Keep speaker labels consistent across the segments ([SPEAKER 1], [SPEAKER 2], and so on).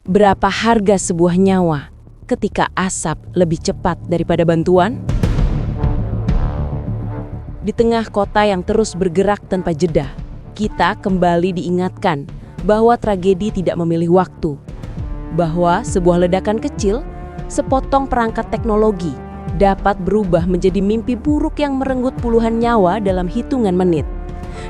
[SPEAKER 1] Berapa harga sebuah nyawa ketika asap lebih cepat daripada bantuan? Di tengah kota yang terus bergerak tanpa jeda, kita kembali diingatkan bahwa tragedi tidak memilih waktu. Bahwa sebuah ledakan kecil, sepotong perangkat teknologi, dapat berubah menjadi mimpi buruk yang merenggut puluhan nyawa dalam hitungan menit.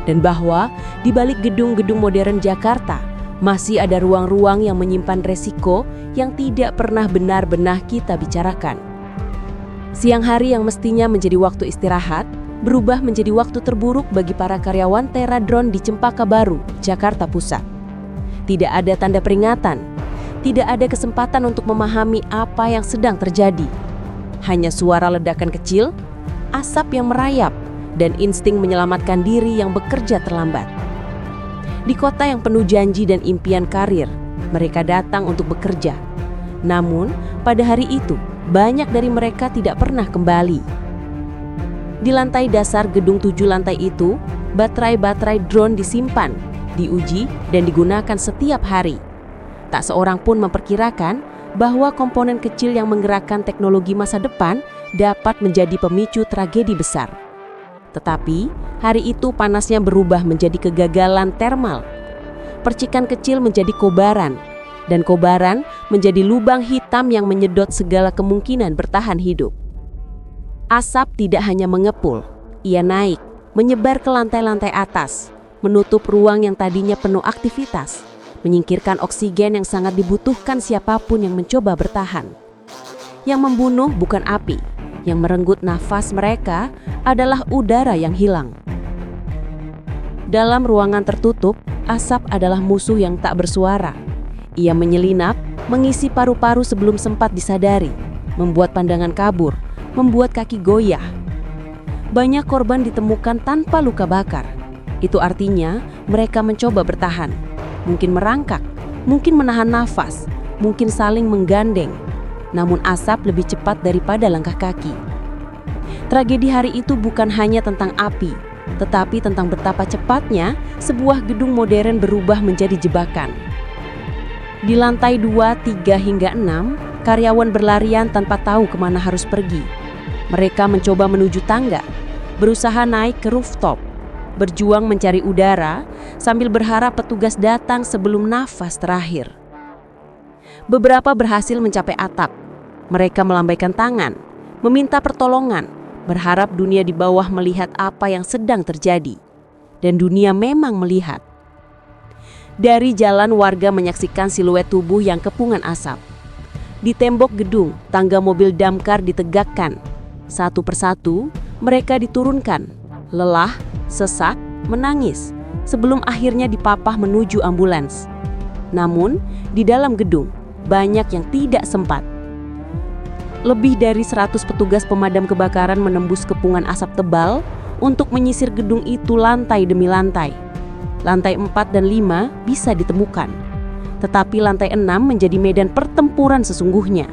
[SPEAKER 1] Dan bahwa di balik gedung-gedung modern Jakarta, masih ada ruang-ruang yang menyimpan resiko yang tidak pernah benar-benar kita bicarakan. Siang hari yang mestinya menjadi waktu istirahat, berubah menjadi waktu terburuk bagi para karyawan Tera Drone di Cempaka Baru, Jakarta Pusat. Tidak ada tanda peringatan, tidak ada kesempatan untuk memahami apa yang sedang terjadi. Hanya suara ledakan kecil, asap yang merayap, dan insting menyelamatkan diri yang bekerja terlambat. Di kota yang penuh janji dan impian karir, mereka datang untuk bekerja. Namun, pada hari itu, banyak dari mereka tidak pernah kembali. Di lantai dasar gedung 7 lantai itu, baterai-baterai drone disimpan, diuji, dan digunakan setiap hari. Tak seorang pun memperkirakan bahwa komponen kecil yang menggerakkan teknologi masa depan dapat menjadi pemicu tragedi besar. Tetapi, hari itu panasnya berubah menjadi kegagalan termal. Percikan kecil menjadi kobaran, dan kobaran menjadi lubang hitam yang menyedot segala kemungkinan bertahan hidup. Asap tidak hanya mengepul, ia naik, menyebar ke lantai-lantai atas, menutup ruang yang tadinya penuh aktivitas, menyingkirkan oksigen yang sangat dibutuhkan siapapun yang mencoba bertahan. Yang membunuh bukan api, yang merenggut nafas mereka adalah udara yang hilang. Dalam ruangan tertutup, asap adalah musuh yang tak bersuara. Ia menyelinap, mengisi paru-paru sebelum sempat disadari, membuat pandangan kabur, membuat kaki goyah. Banyak korban ditemukan tanpa luka bakar. Itu artinya mereka mencoba bertahan. Mungkin merangkak, mungkin menahan nafas, mungkin saling menggandeng. Namun asap lebih cepat daripada langkah kaki. Tragedi hari itu bukan hanya tentang api, tetapi tentang betapa cepatnya sebuah gedung modern berubah menjadi jebakan. Di lantai 2, 3, hingga 6, karyawan berlarian tanpa tahu kemana harus pergi. Mereka mencoba menuju tangga, berusaha naik ke rooftop, berjuang mencari udara sambil berharap petugas datang sebelum nafas terakhir. Beberapa berhasil mencapai atap. Mereka melambaikan tangan, meminta pertolongan, berharap dunia di bawah melihat apa yang sedang terjadi. Dan dunia memang melihat. Dari jalan warga menyaksikan siluet tubuh yang kepungan asap. Di tembok gedung, tangga mobil damkar ditegakkan. Satu persatu, mereka diturunkan. Lelah, sesak, menangis, sebelum akhirnya dipapah menuju ambulans. Namun, di dalam gedung, banyak yang tidak sempat. Lebih dari 100 petugas pemadam kebakaran menembus kepungan asap tebal untuk menyisir gedung itu lantai demi lantai. Lantai 4 dan 5 bisa ditemukan, tetapi lantai 6 menjadi medan pertempuran sesungguhnya.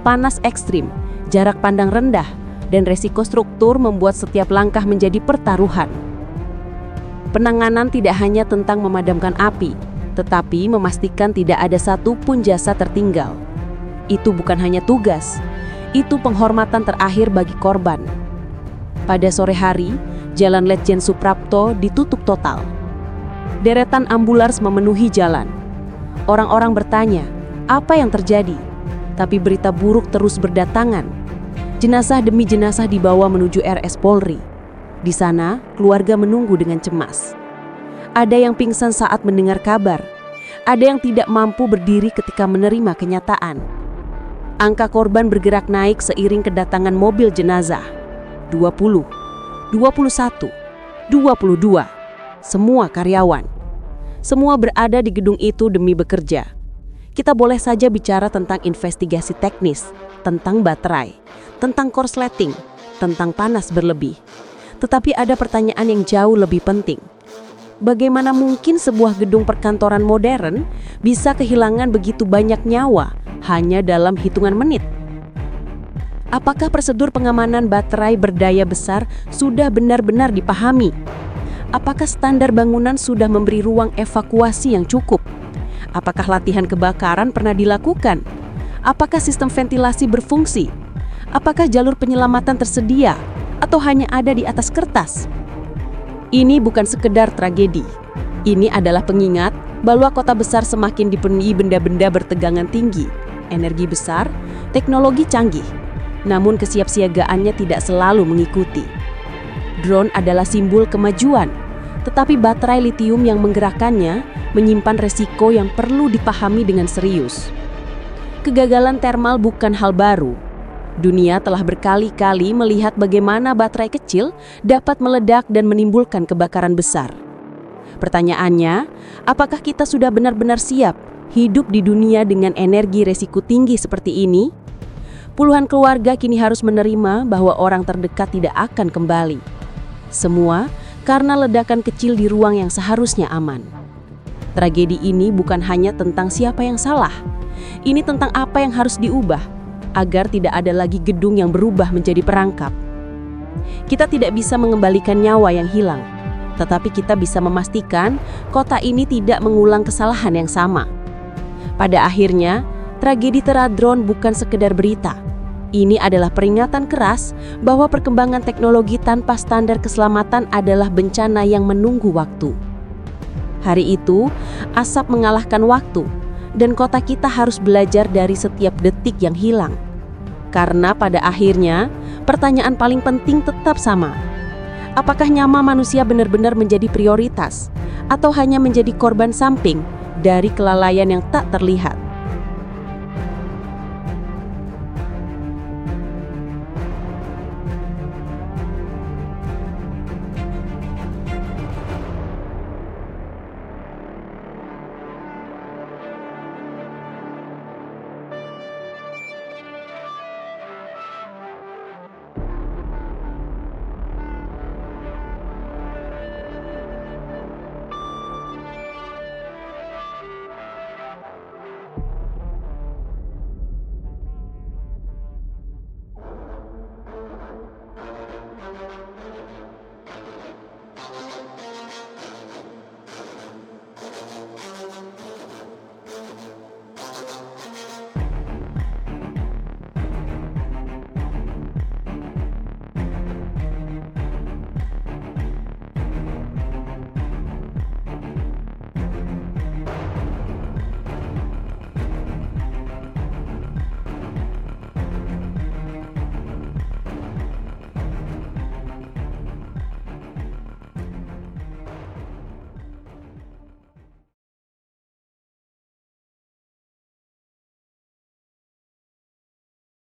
[SPEAKER 1] Panas ekstrim, jarak pandang rendah, dan resiko struktur membuat setiap langkah menjadi pertaruhan. Penanganan tidak hanya tentang memadamkan api, tetapi memastikan tidak ada satupun jasad tertinggal. Itu bukan hanya tugas, itu penghormatan terakhir bagi korban. Pada sore hari, Jalan Letjen Suprapto ditutup total. Deretan ambulans memenuhi jalan. Orang-orang bertanya, apa yang terjadi? Tapi berita buruk terus berdatangan. Jenazah demi jenazah dibawa menuju RS Polri. Di sana, keluarga menunggu dengan cemas. Ada yang pingsan saat mendengar kabar. Ada yang tidak mampu berdiri ketika menerima kenyataan. Angka korban bergerak naik seiring kedatangan mobil jenazah. 20, 21, 22. Semua karyawan. Semua berada di gedung itu demi bekerja. Kita boleh saja bicara tentang investigasi teknis, tentang baterai, tentang korsleting, tentang panas berlebih. Tetapi ada pertanyaan yang jauh lebih penting. Bagaimana mungkin sebuah gedung perkantoran modern bisa kehilangan begitu banyak nyawa hanya dalam hitungan menit? Apakah prosedur pengamanan baterai berdaya besar sudah benar-benar dipahami? Apakah standar bangunan sudah memberi ruang evakuasi yang cukup? Apakah latihan kebakaran pernah dilakukan? Apakah sistem ventilasi berfungsi? Apakah jalur penyelamatan tersedia? Atau hanya ada di atas kertas? Ini bukan sekedar tragedi. Ini adalah pengingat bahwa kota besar semakin dipenuhi benda-benda bertegangan tinggi, energi besar, teknologi canggih. Namun kesiapsiagaannya tidak selalu mengikuti. Drone adalah simbol kemajuan, tetapi baterai litium yang menggerakkannya menyimpan resiko yang perlu dipahami dengan serius. Kegagalan termal bukan hal baru. Dunia telah berkali-kali melihat bagaimana baterai kecil dapat meledak dan menimbulkan kebakaran besar. Pertanyaannya, apakah kita sudah benar-benar siap hidup di dunia dengan energi resiko tinggi seperti ini? Puluhan keluarga kini harus menerima bahwa orang terdekat tidak akan kembali. Semua karena ledakan kecil di ruang yang seharusnya aman. Tragedi ini bukan hanya tentang siapa yang salah. Ini tentang apa yang harus diubah agar tidak ada lagi gedung yang berubah menjadi perangkap. Kita tidak bisa mengembalikan nyawa yang hilang, tetapi kita bisa memastikan kota ini tidak mengulang kesalahan yang sama. Pada akhirnya, tragedi Teradron bukan sekedar berita. Ini adalah peringatan keras bahwa perkembangan teknologi tanpa standar keselamatan adalah bencana yang menunggu waktu. Hari itu, asap mengalahkan waktu, dan kota kita harus belajar dari setiap detik yang hilang. Karena pada akhirnya, pertanyaan paling penting tetap sama. Apakah nyawa manusia benar-benar menjadi prioritas, atau hanya menjadi korban samping dari kelalaian yang tak terlihat?